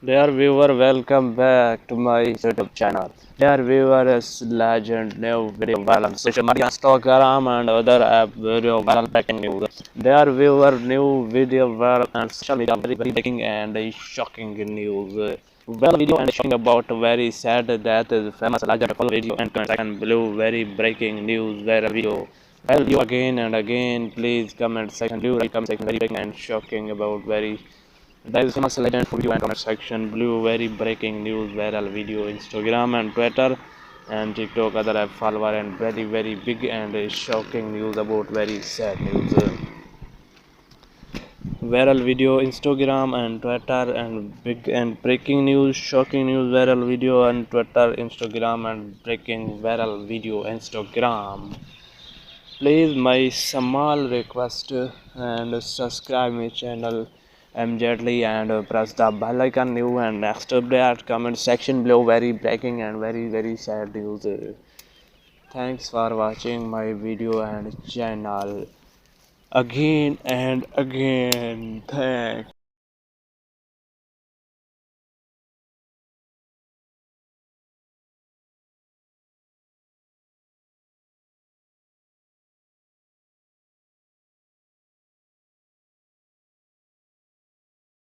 Dear viewer, welcome back to my YouTube channel. Dear viewer, is legend new video viral on social media, Instagram and other app video viral breaking news. Dear viewer, new video viral on social media, very breaking and shocking news. Well, video and shocking about very sad death is famous legend. Follow video and comment section below. Very breaking news. Viral video. Well, you again and again. Please comment section. Do like comment section. Very breaking and shocking about very there is famous legend for video and comment section blue very breaking news viral video Instagram and Twitter and TikTok other app follower and very big and shocking news about very sad news. Viral video Instagram and Twitter and big and breaking news shocking news viral video on Twitter Instagram and breaking viral video Instagram. Please my small request and subscribe my channel immediately and press the bell icon new and next update comment section below very breaking and very sad news. Thanks for watching my video and channel again and again. Thanks.